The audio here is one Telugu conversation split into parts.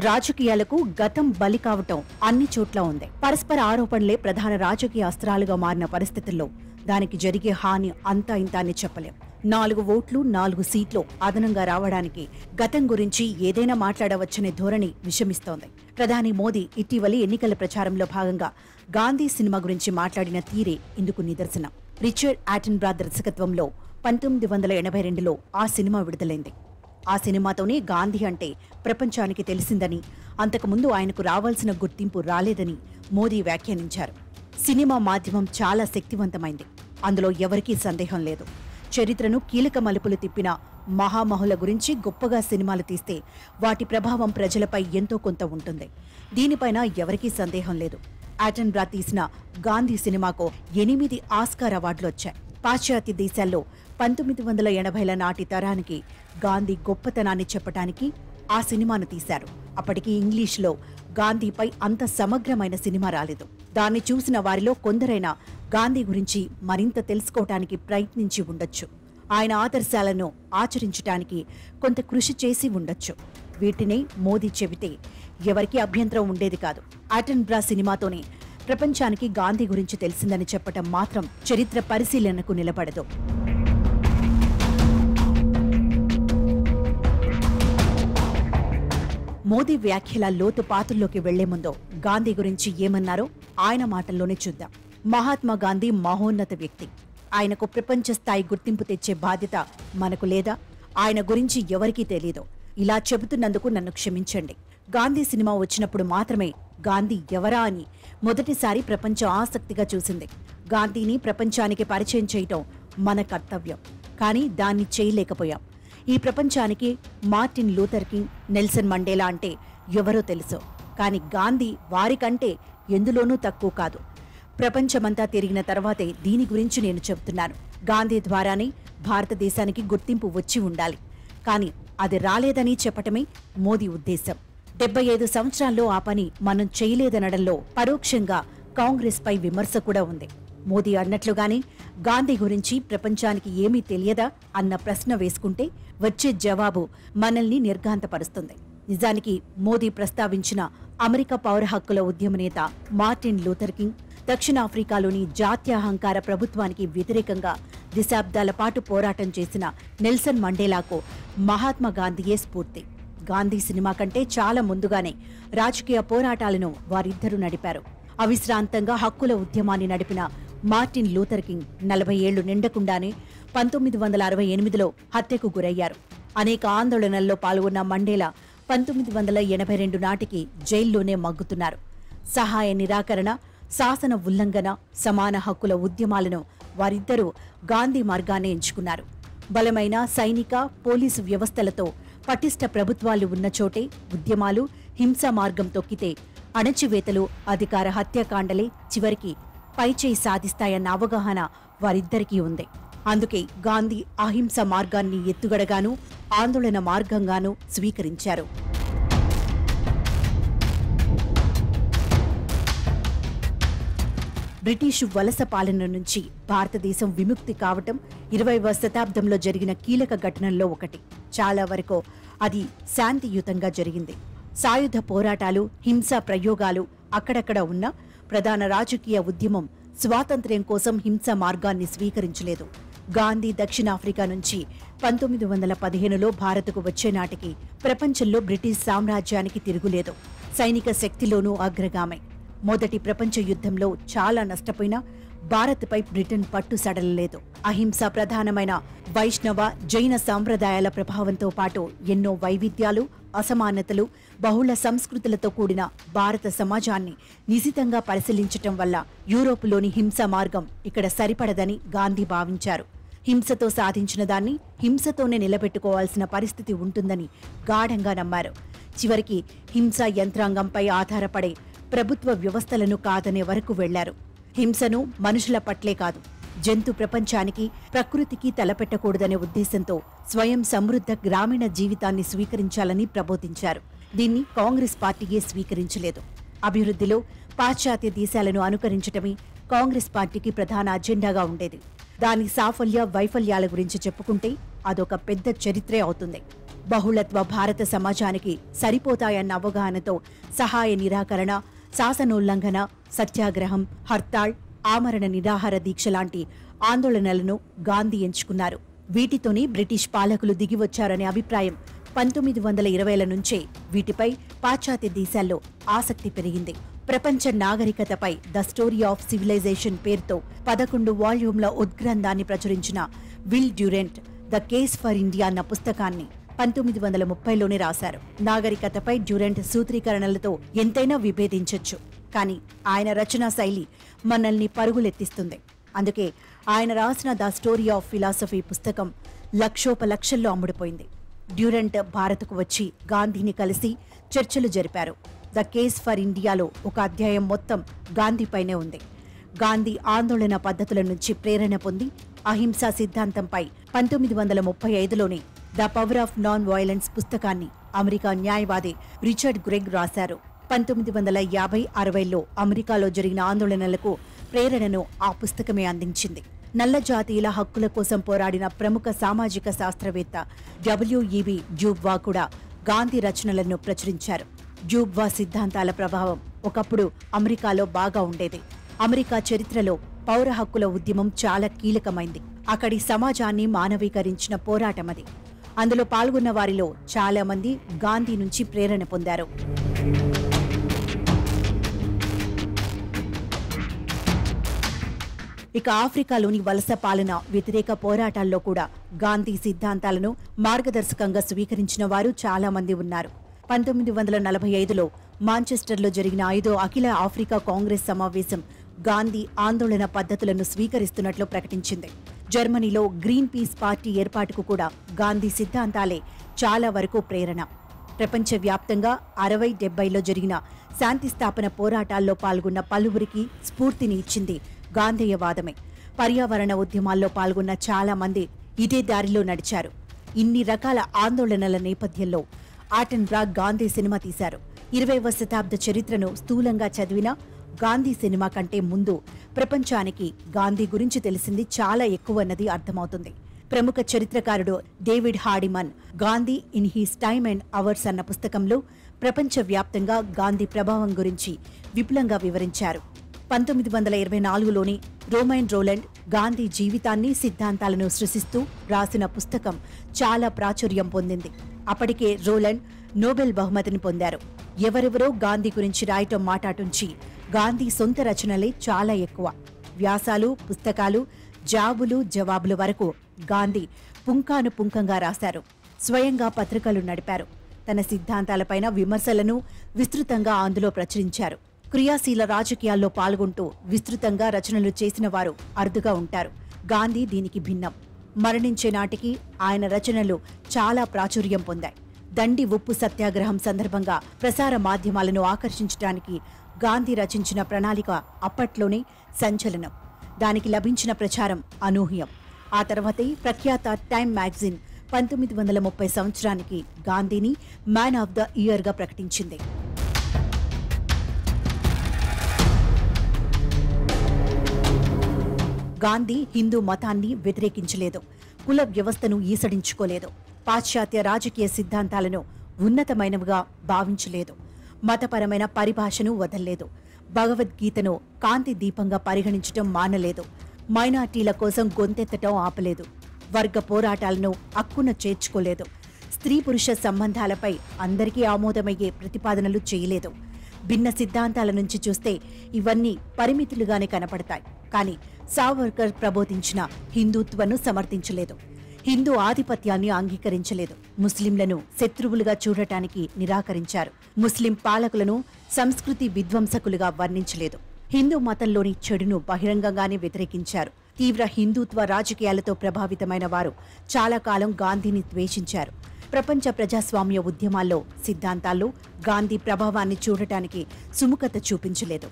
రాజకీయాలకు గతం బలి కావటం అన్ని చోట్ల ఉంది. పరస్పర ఆరోపణలే ప్రధాన రాజకీయ అస్త్రాలుగా మారిన పరిస్థితుల్లో దానికి జరిగే హాని అంతా ఇంత అని చెప్పలేం. 4 ఓట్లు 4 సీట్లు అదనంగా రావడానికి గతం గురించి ఏదైనా మాట్లాడవచ్చనే ధోరణి విషమిస్తోంది. ప్రధాని మోదీ ఇటీవలి ఎన్నికల ప్రచారంలో భాగంగా గాంధీ సినిమా గురించి మాట్లాడిన తీరే ఇందుకు నిదర్శనం. రిచర్డ్ అటెన్బరా దర్శకత్వంలో 1982లో ఆ సినిమా విడుదలైంది. ఆ సినిమాతోనే గాంధీ అంటే ప్రపంచానికి తెలిసిందని, అంతకుముందు ఆయనకు రావాల్సిన గుర్తింపు రాలేదని మోదీ వ్యాఖ్యానించారు. సినిమా మాధ్యమం చాలా శక్తివంతమైంది, అందులో ఎవరికీ సందేహం లేదు. చరిత్రను కీలక మలుపులు తిప్పిన మహామహుల గురించి గొప్పగా సినిమాలు తీస్తే వాటి ప్రభావం ప్రజలపై ఎంతో కొంత ఉంటుంది. దీనిపైన ఎవరికీ సందేహం లేదు. అటెన్బరా తీసిన గాంధీ సినిమాకు 8 ఆస్కార్ అవార్డులు వచ్చాయి. పాశ్చాత్య దేశాల్లో 1980ల నాటి తరానికి గాంధీ గొప్పతనాన్ని చెప్పటానికి ఆ సినిమాను తీశారు. అప్పటికి ఇంగ్లీష్లో గాంధీపై అంత సమగ్రమైన సినిమా రాలేదు. దాన్ని చూసిన వారిలో కొందరైనా గాంధీ గురించి మరింత తెలుసుకోవటానికి ప్రయత్నించి ఉండొచ్చు. ఆయన ఆదర్శాలను ఆచరించటానికి కొంత కృషి చేసి ఉండొచ్చు. వీటిని మోదీ చెబితే ఎవరికీ అభ్యంతరం ఉండేది కాదు. అటెన్బరా సినిమాతోనే ప్రపంచానికి గాంధీ గురించి తెలిసిందని చెప్పటం మాత్రం చరిత్ర పరిశీలనకు నిలబడదు. మోదీ వ్యాఖ్యల లోతుపాతుల్లోకి వెళ్లే ముందు గాంధీ గురించి ఏమన్నారో ఆయన మాటల్లోనే చూద్దాం. మహాత్మా గాంధీ మహోన్నత వ్యక్తి. ఆయనకు ప్రపంచ స్థాయి గుర్తింపు తెచ్చే బాధ్యత మనకు లేదా? ఆయన గురించి ఎవరికీ తెలీదు. ఇలా చెబుతున్నందుకు నన్ను క్షమించండి. గాంధీ సినిమా వచ్చినప్పుడు మాత్రమే గాంధీ ఎవరా అని మొదటిసారి ప్రపంచం ఆసక్తిగా చూసింది. గాంధీని ప్రపంచానికి పరిచయం చేయటం మన కర్తవ్యం. కానీ దాన్ని చేయలేకపోయాం. ఈ ప్రపంచానికి Martin Luther king, Nelson Mandela అంటే ఎవరో తెలుసు, కానీ గాంధీ వారికంటే ఎందులోనూ తక్కువ కాదు. ప్రపంచమంతా తిరిగిన తర్వాతే దీని గురించి నేను చెబుతున్నాను. గాంధీ ద్వారానే భారతదేశానికి గుర్తింపు వచ్చి ఉండాలి, కానీ అది రాలేదని చెప్పటమే మోదీ ఉద్దేశం. 75 సంవత్సరాల్లో ఆ పని మనం చేయలేదనడంలో పరోక్షంగా కాంగ్రెస్ పై విమర్శ కూడా ఉంది. మోదీ అన్నట్లుగానే గాంధీ గురించి ప్రపంచానికి ఏమీ తెలియదా అన్న ప్రశ్న వేసుకుంటే వచ్చే జవాబు మనల్ని నిర్ఘాంతపరుస్తుంది. నిజానికి మోదీ ప్రస్తావించిన అమెరికా పౌర హక్కుల ఉద్యమ నేత మార్టిన్ లూథర్ కింగ్, దక్షిణాఫ్రికాలోని జాత్యహంకార ప్రభుత్వానికి వ్యతిరేకంగా దశాబ్దాల పాటు పోరాటం చేసిన నెల్సన్ మండేలాకు మహాత్మా గాంధీయే స్ఫూర్తి. గాంధీ సినిమా కంటే చాలా ముందుగానే రాజకీయ పోరాటాలను వారిద్దరూ నడిపారు. అవిశ్రాంతంగా హక్కుల ఉద్యమాన్ని నడిపిన మార్టిన్ లూథర్ కింగ్ 40 ఏళ్లు నిండకుండానే 1968లో హత్యకు గురయ్యారు. అనేక ఆందోళనల్లో పాల్గొన్న మండేలా 1982 నాటికి జైల్లోనే మగ్గుతున్నారు. సహాయ నిరాకరణ, శాసన ఉల్లంఘన, సమాన హక్కుల ఉద్యమాలను వారిద్దరూ గాంధీ మార్గాన్ని ఎంచుకున్నారు. బలమైన సైనిక, పోలీసు వ్యవస్థలతో పటిష్ట ప్రభుత్వాలు ఉన్న చోటే ఉద్యమాలు హింసా మార్గం తొక్కితే అణచివేతలు, అధికార హత్యాకాండలే చివరికి పైచేయి సాధిస్తాయన్న అవగాహన వారిద్దరికీ ఉంది. అందుకే గాంధీ అహింస మార్గాన్ని ఎత్తుగడగాను, ఆందోళన మార్గంగానూ స్వీకరించారు. బ్రిటిషు వలస పాలన నుంచి భారతదేశం విముక్తి కావటం 20వ శతాబ్దంలో జరిగిన కీలక ఘటనల్లో ఒకటి. చాలా వరకు అది శాంతియుతంగా జరిగింది. సాయుధ పోరాటాలు, హింసా ప్రయోగాలు అక్కడక్కడ ఉన్న ప్రధాన రాజకీయ ఉద్యమం స్వాతంత్ర్యం కోసం హింసా మార్గాన్ని స్వీకరించలేదు. గాంధీ దక్షిణాఫ్రికా నుంచి 1915లో భారత్కు వచ్చే నాటికి ప్రపంచంలో బ్రిటిష్ సామ్రాజ్యానికి తిరుగులేదు. సైనిక శక్తిలోనూ అగ్రగామి. మొదటి ప్రపంచ యుద్ధంలో చాలా నష్టపోయినా భారత్పై బ్రిటన్ పట్టు సడలలేదు. అహింస ప్రధానమైన వైష్ణవ, జైన సాంప్రదాయాల ప్రభావంతో పాటు ఎన్నో వైవిధ్యాలు, అసమానతలు, బహుళ సంస్కృతులతో కూడిన భారత సమాజాన్ని నిశితంగా పరిశీలించటం వల్ల యూరోపులోని హింసా మార్గం ఇక్కడ సరిపడదని గాంధీ భావించారు. హింసతో సాధించిన దాన్ని హింసతోనే నిలబెట్టుకోవాల్సిన పరిస్థితి ఉంటుందని గాఢంగా నమ్మారు. చివరికి హింసా యంత్రాంగంపై ఆధారపడే ప్రభుత్వ వ్యవస్థలను కాదనే వరకు వెళ్లారు. హింసను మనుషుల పట్లే కాదు, జంతు ప్రపంచానికి, ప్రకృతికి తలపెట్టకూడదనే ఉద్దేశంతో స్వయం సమృద్ధ గ్రామీణ జీవితాన్ని స్వీకరించాలని ప్రబోధించారు. దీన్ని కాంగ్రెస్ పార్టీయే స్వీకరించలేదు. అభివృద్ధిలో పాశ్చాత్య దేశాలను అనుకరించటమే కాంగ్రెస్ పార్టీకి ప్రధాన అజెండాగా ఉండేది. దాని సాఫల్య వైఫల్యాల గురించి చెప్పుకుంటే అదొక పెద్ద చరిత్రే అవుతుంది. బహుళత్వ భారత సమాజానికి సరిపోతాయన్న అవగాహనతో సహాయ నిరాకరణ, శాసనోల్లంఘన, సత్యాగ్రహం, హర్తాళ్, ఆమరణ నిరాహార దీక్ష లాంటి ఆందోళనలను గాంధీ ఎంచుకున్నారు. వీటితోనే బ్రిటిష్ పాలకులు దిగివచ్చారనే అభిప్రాయం 1920ల నుంచే వీటిపై పాశ్చాత్య దేశాల్లో ఆసక్తి పెరిగింది. ప్రపంచ నాగరికతపై ద స్టోరీ ఆఫ్ సివిలైజేషన్ పేరుతో 11 వాల్యూమ్ల ఉద్గ్రంథాన్ని ప్రచురించిన will Durand the case for India అన్న పుస్తకాన్ని 1930లోనే రాశారు. నాగరికతపై డ్యూరెంట్ సూత్రీకరణలతో ఎంతైనా విభేదించొచ్చు, కానీ ఆయన రచనా శైలి మనల్ని పరుగులెత్తిస్తుంది. అందుకే ఆయన రాసిన ద స్టోరీ ఆఫ్ ఫిలాసఫీ పుస్తకం లక్షోపలక్షల్లో అమ్ముడుపోయింది. డ్యూరెంట్ భారత్కు వచ్చి గాంధీని కలిసి చర్చలు జరిపారు. ద కేస్ ఫర్ ఇండియాలో ఒక అధ్యాయం మొత్తం గాంధీపైనే ఉంది. గాంధీ ఆందోళన పద్ధతుల నుంచి ప్రేరణ పొంది అహింసా సిద్ధాంతంపై 1935లోనే the power of non violence పుస్తకాన్ని అమెరికా న్యాయవాది రిచర్డ్ గ్రెగ్ రాశారు. 1950-60లో అమెరికాలో జరిగిన ఆందోళనలకు ప్రేరణను ఆ పుస్తకమే అందించింది. నల్ల జాతీయుల హక్కుల కోసం పోరాడిన ప్రముఖ సామాజిక శాస్త్రవేత్త డబ్ల్యూఈబి డ్యూబా కూడా గాంధీ రచనలను ప్రచురించారు. డ్యూబా సిద్ధాంతాల ప్రభావం ఒకప్పుడు అమెరికాలో బాగా ఉండేది. అమెరికా చరిత్రలో పౌర హక్కుల ఉద్యమం చాలా కీలకమైంది. అక్కడి సమాజాన్ని మానవీకరించిన పోరాటమది. అందులో పాల్గొన్న వారిలో చాలా మంది గాంధీ నుంచి ప్రేరణ పొందారు. ఇక ఆఫ్రికాలోని వలస పాలన వ్యతిరేక పోరాటాల్లో కూడా గాంధీ సిద్ధాంతాలను మార్గదర్శకంగా స్వీకరించిన వారు చాలా మంది ఉన్నారు. 1945లో మాంచెస్టర్లో జరిగిన 5వ అఖిల ఆఫ్రికా కాంగ్రెస్ సమావేశం గాంధీ ఆందోళన పద్ధతులను స్వీకరిస్తున్నట్లు ప్రకటించింది. జర్మనీలో గ్రీన్ పీస్ పార్టీ ఏర్పాటుకు కూడా గాంధీ సిద్ధాంతాలే చాలా వరకు ప్రేరణ. ప్రపంచవ్యాప్తంగా 60-70లో జరిగిన శాంతి స్థాపన పోరాటాల్లో పాల్గొన్న పలువురికి స్ఫూర్తిని ఇచ్చింది గాంధేయవాదమే. పర్యావరణ ఉద్యమాల్లో పాల్గొన్న చాలా మంది ఇదే దారిలో నడిచారు. ఇన్ని రకాల ఆందోళనల నేపథ్యంలో ఆటెన్బ్రా గాంధీ సినిమా తీశారు. 20వ శతాబ్ద చరిత్రను స్థూలంగా చదివిన గాంధీ సినిమా కంటే ముందు ప్రపంచానికి గాంధీ గురించి తెలిసింది చాలా ఎక్కువన్నది అర్థమవుతుంది. ప్రముఖ చరిత్రకారుడు David Hardiman Gandhi in his time and ours అన్న పుస్తకంలో ప్రపంచవ్యాప్తంగా గాంధీ ప్రభావం గురించి విపులంగా వివరించారు. 1924లోని రోమైన్ రోలండ్ గాంధీ జీవితాన్ని, సిద్ధాంతాలను సృష్టిస్తూ రాసిన పుస్తకం చాలా ప్రాచుర్యం పొందింది. అప్పటికే రోలండ్ నోబెల్ బహుమతిని పొందారు. ఎవరెవరో గాంధీ గురించి రాయటం మాటాటుంచి గాంధీ సొంత రచనలే చాలా ఎక్కువ. వ్యాసాలు, పుస్తకాలు, జాబులు, జవాబుల వరకు గాంధీ పుంఖానుపుంఖంగా రాశారు. స్వయంగా పత్రికలు నడిపారు. తన సిద్ధాంతాలపైన విమర్శలను విస్తృతంగా అందులో ప్రచురించారు. క్రియాశీల రాజకీయాల్లో పాల్గొంటూ విస్తృతంగా రచనలు చేసిన వారు అరుదుగా ఉంటారు. గాంధీ దీనికి భిన్నం. మరణించే నాటికి ఆయన రచనలు చాలా ప్రాచుర్యం పొందాయి. దండి ఉప్పు సత్యాగ్రహం సందర్భంగా ప్రసార మాధ్యమాలను ఆకర్షించడానికి గాంధీ రచించిన ప్రణాళిక అప్పట్లోనే సంచలనం. దానికి లభించిన ప్రచారం అనూహ్యం. ఆ తర్వాతే ప్రఖ్యాత టైమ్ మ్యాగజైన్ 1930 సంవత్సరానికి గాంధీని మ్యాన్ ఆఫ్ ద ఇయర్గా ప్రకటించింది. గాంధీ హిందూ మతాన్ని వ్యతిరేకించలేదు, కుల వ్యవస్థను ఈసడించుకోలేదు, పాశ్చాత్య రాజకీయ సిద్ధాంతాలను ఉన్నతమైనవిగా భావించలేదు, మతపరమైన పరిభాషను వదల్లేదు, భగవద్గీతను కాంతి దీపంగా పరిగణించటం మానలేదు, మైనార్టీల కోసం గొంతెత్తటం ఆపలేదు, వర్గ పోరాటాలను అక్కున చేర్చుకోలేదు, స్త్రీ పురుష సంబంధాలపై అందరికీ ఆమోదమయ్యే ప్రతిపాదనలు చేయలేదు. భిన్న సిద్ధాంతాల నుంచి చూస్తే ఇవన్నీ పరిమితులుగానే కనపడతాయి. కానీ సావర్కర్ ప్రబోధించిన హిందుత్వను సమర్థించలేదు, హిందూ ఆధిపత్యాన్ని అంగీకరించలేదు, ముస్లింలను శత్రువులుగా చూడటానికి నిరాకరించారు, ముస్లిం పాలకులను సంస్కృతి విధ్వంసకులుగా వర్ణించలేదు, హిందూ మతంలోని చెడును బహిరంగంగానే వ్యతిరేకించారు. తీవ్ర హిందుత్వ రాజకీయాలతో ప్రభావితమైన వారు చాలా కాలం గాంధీని ద్వేషించారు. ప్రపంచ ప్రజాస్వామ్య ఉద్యమాల్లో, సిద్ధాంతాల్లో గాంధీ ప్రభావాన్ని చూడటానికి సుముఖత చూపించలేదు.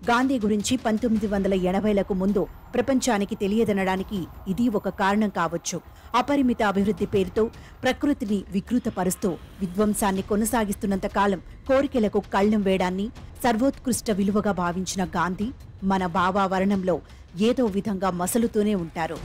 గాంధీ గురించి 1980లకు ముందు ప్రపంచానికి తెలియదనడానికి ఇది ఒక కారణం కావచ్చు. అపరిమిత అభివృద్ధి పేరుతో ప్రకృతిని వికృతపరుస్తూ విధ్వంసాన్ని కొనసాగిస్తున్నంత కాలం కోరికలకు కళ్లెం వేయడాన్ని సర్వోత్కృష్ట విలువగా భావించిన గాంధీ మన భావావరణంలో ఏదో విధంగా మసలుతూనే ఉంటారు.